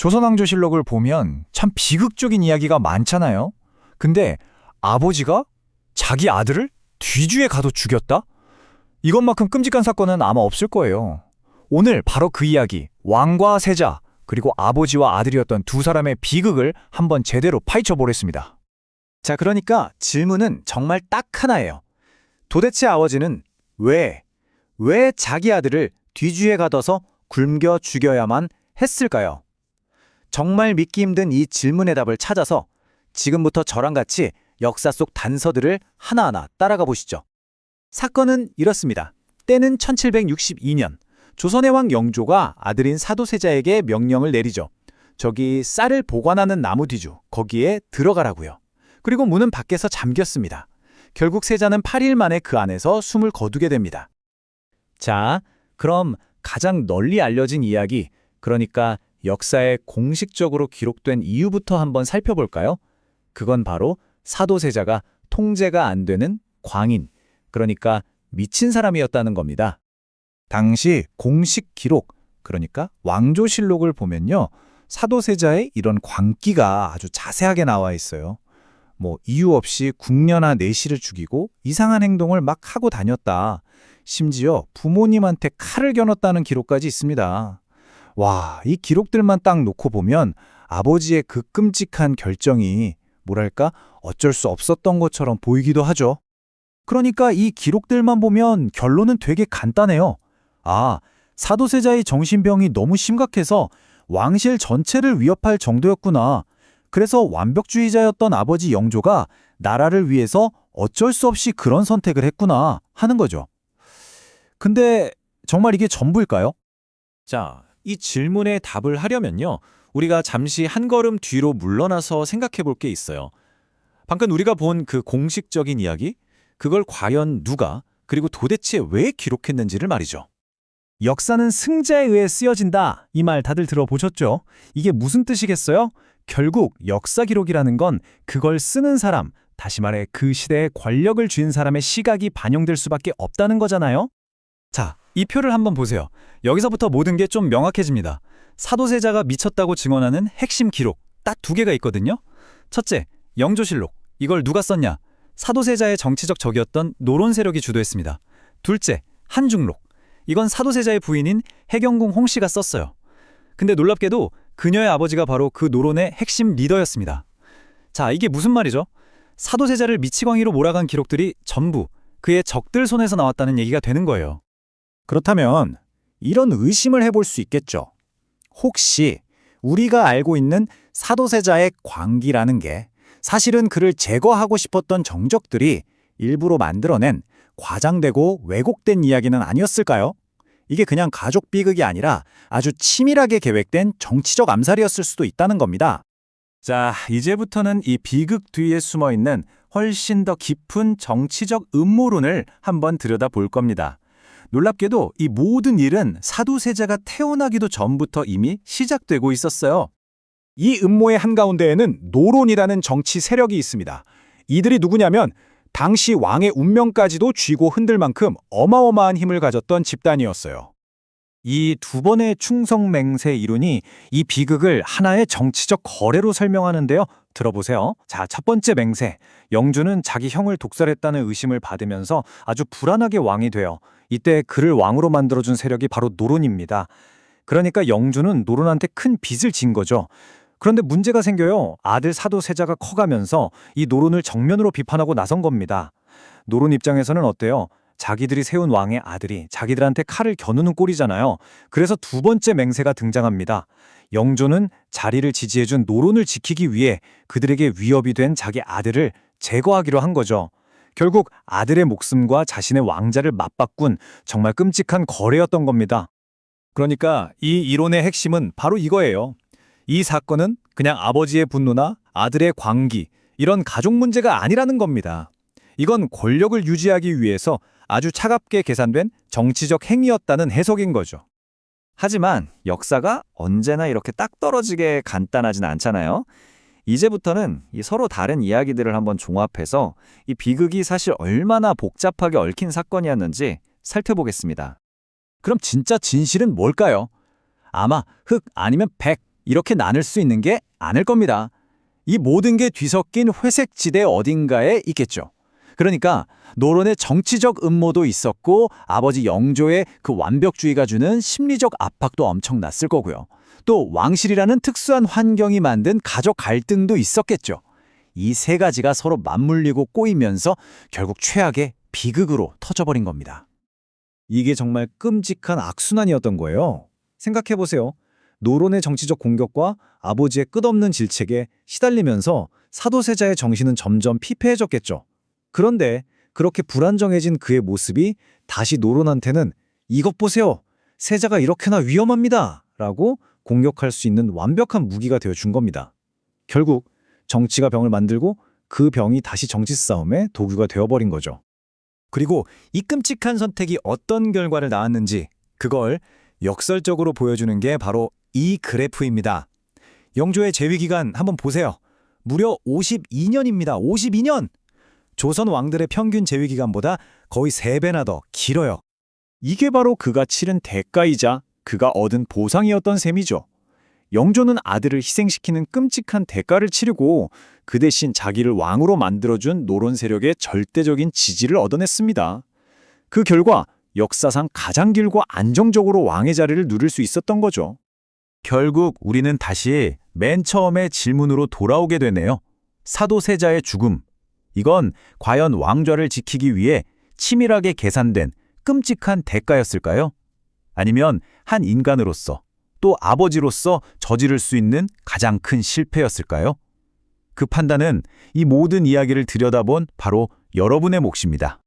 조선왕조실록을 보면 참 비극적인 이야기가 많잖아요. 근데 아버지가 자기 아들을 뒤주에 가둬 죽였다? 이것만큼 끔찍한 사건은 아마 없을 거예요. 오늘 바로 그 이야기, 왕과 세자, 그리고 아버지와 아들이었던 두 사람의 비극을 한번 제대로 파헤쳐 보겠습니다. 자, 그러니까 질문은 정말 딱 하나예요. 도대체 아버지는 왜 자기 아들을 뒤주에 가둬서 굶겨 죽여야만 했을까요? 정말 믿기 힘든 이 질문의 답을 찾아서 지금부터 저랑 같이 역사 속 단서들을 하나하나 따라가 보시죠. 사건은 이렇습니다. 때는 1762년, 조선의 왕 영조가 아들인 사도세자에게 명령을 내리죠. 저기 쌀을 보관하는 나무 뒤주, 거기에 들어가라고요. 그리고 문은 밖에서 잠겼습니다. 결국 세자는 8일 만에 그 안에서 숨을 거두게 됩니다. 자, 그럼 가장 널리 알려진 이야기, 그러니까 역사에 공식적으로 기록된 이유부터 한번 살펴볼까요? 그건 바로 사도세자가 통제가 안 되는 광인, 그러니까 미친 사람이었다는 겁니다. 당시 공식 기록, 그러니까 왕조실록을 보면요. 사도세자의 이런 광기가 아주 자세하게 나와 있어요. 이유 없이 궁녀나 내시를 죽이고 이상한 행동을 막 하고 다녔다. 심지어 부모님한테 칼을 겨눴다는 기록까지 있습니다. 와, 이 기록들만 딱 놓고 보면 아버지의 그 끔찍한 결정이 뭐랄까 어쩔 수 없었던 것처럼 보이기도 하죠. 그러니까 이 기록들만 보면 결론은 되게 간단해요. 아, 사도세자의 정신병이 너무 심각해서 왕실 전체를 위협할 정도였구나. 그래서 완벽주의자였던 아버지 영조가 나라를 위해서 어쩔 수 없이 그런 선택을 했구나 하는 거죠. 근데 정말 이게 전부일까요? 자, 이 질문에 답을 하려면요. 우리가 잠시 한 걸음 뒤로 물러나서 생각해 볼 게 있어요. 방금 우리가 본 그 공식적인 이야기, 그걸 과연 누가, 그리고 도대체 왜 기록했는지를 말이죠. 역사는 승자에 의해 쓰여진다. 이 말 다들 들어보셨죠? 이게 무슨 뜻이겠어요? 결국 역사 기록이라는 건 그걸 쓰는 사람, 다시 말해 그 시대에 권력을 쥔 사람의 시각이 반영될 수밖에 없다는 거잖아요. 자, 이 표를 한번 보세요. 여기서부터 모든 게 좀 명확해집니다. 사도세자가 미쳤다고 증언하는 핵심 기록, 딱 두 개가 있거든요. 첫째, 영조실록. 이걸 누가 썼냐? 사도세자의 정치적 적이었던 노론 세력이 주도했습니다. 둘째, 한중록. 이건 사도세자의 부인인 해경궁 홍씨가 썼어요. 근데 놀랍게도 그녀의 아버지가 바로 그 노론의 핵심 리더였습니다. 자, 이게 무슨 말이죠? 사도세자를 미치광이로 몰아간 기록들이 전부 그의 적들 손에서 나왔다는 얘기가 되는 거예요. 그렇다면 이런 의심을 해볼 수 있겠죠. 혹시 우리가 알고 있는 사도세자의 광기라는 게 사실은 그를 제거하고 싶었던 정적들이 일부러 만들어낸 과장되고 왜곡된 이야기는 아니었을까요? 이게 그냥 가족 비극이 아니라 아주 치밀하게 계획된 정치적 암살이었을 수도 있다는 겁니다. 자, 이제부터는 이 비극 뒤에 숨어있는 훨씬 더 깊은 정치적 음모론을 한번 들여다볼 겁니다. 놀랍게도 이 모든 일은 사도세자가 태어나기도 전부터 이미 시작되고 있었어요. 이 음모의 한가운데에는 노론이라는 정치 세력이 있습니다. 이들이 누구냐면 당시 왕의 운명까지도 쥐고 흔들 만큼 어마어마한 힘을 가졌던 집단이었어요. 이 두 번의 충성맹세 이론이 이 비극을 하나의 정치적 거래로 설명하는데요. 들어보세요. 자, 첫 번째 맹세. 영주는 자기 형을 독살했다는 의심을 받으면서 아주 불안하게 왕이 돼요. 이때 그를 왕으로 만들어준 세력이 바로 노론입니다. 그러니까 영주는 노론한테 큰 빚을 진 거죠. 그런데 문제가 생겨요. 아들 사도세자가 커가면서 이 노론을 정면으로 비판하고 나선 겁니다. 노론 입장에서는 어때요? 자기들이 세운 왕의 아들이 자기들한테 칼을 겨누는 꼴이잖아요. 그래서 두 번째 맹세가 등장합니다. 영조는 자리를 지지해준 노론을 지키기 위해 그들에게 위협이 된 자기 아들을 제거하기로 한 거죠. 결국 아들의 목숨과 자신의 왕자를 맞바꾼 정말 끔찍한 거래였던 겁니다. 그러니까 이 이론의 핵심은 바로 이거예요. 이 사건은 그냥 아버지의 분노나 아들의 광기, 이런 가족 문제가 아니라는 겁니다. 이건 권력을 유지하기 위해서 아주 차갑게 계산된 정치적 행위였다는 해석인 거죠. 하지만 역사가 언제나 이렇게 딱 떨어지게 간단하진 않잖아요. 이제부터는 이 서로 다른 이야기들을 한번 종합해서 이 비극이 사실 얼마나 복잡하게 얽힌 사건이었는지 살펴보겠습니다. 그럼 진짜 진실은 뭘까요? 아마 흑 아니면 백, 이렇게 나눌 수 있는 게 아닐 겁니다. 이 모든 게 뒤섞인 회색 지대 어딘가에 있겠죠. 그러니까 노론의 정치적 음모도 있었고 아버지 영조의 그 완벽주의가 주는 심리적 압박도 엄청났을 거고요. 또 왕실이라는 특수한 환경이 만든 가족 갈등도 있었겠죠. 이 세 가지가 서로 맞물리고 꼬이면서 결국 최악의 비극으로 터져버린 겁니다. 이게 정말 끔찍한 악순환이었던 거예요. 생각해보세요. 노론의 정치적 공격과 아버지의 끝없는 질책에 시달리면서 사도세자의 정신은 점점 피폐해졌겠죠. 그런데 그렇게 불안정해진 그의 모습이 다시 노론한테는 이것 보세요. 세자가 이렇게나 위험합니다. 라고 공격할 수 있는 완벽한 무기가 되어준 겁니다. 결국 정치가 병을 만들고 그 병이 다시 정치 싸움의 도구가 되어버린 거죠. 그리고 이 끔찍한 선택이 어떤 결과를 낳았는지 그걸 역설적으로 보여주는 게 바로 이 그래프입니다. 영조의 재위 기간 한번 보세요. 무려 52년입니다. 52년! 조선 왕들의 평균 재위 기간보다 거의 3배나 더 길어요. 이게 바로 그가 치른 대가이자 그가 얻은 보상이었던 셈이죠. 영조는 아들을 희생시키는 끔찍한 대가를 치르고 그 대신 자기를 왕으로 만들어준 노론 세력의 절대적인 지지를 얻어냈습니다. 그 결과 역사상 가장 길고 안정적으로 왕의 자리를 누릴 수 있었던 거죠. 결국 우리는 다시 맨 처음의 질문으로 돌아오게 되네요. 사도세자의 죽음. 이건 과연 왕좌를 지키기 위해 치밀하게 계산된 끔찍한 대가였을까요? 아니면 한 인간으로서 또 아버지로서 저지를 수 있는 가장 큰 실패였을까요? 그 판단은 이 모든 이야기를 들여다본 바로 여러분의 몫입니다.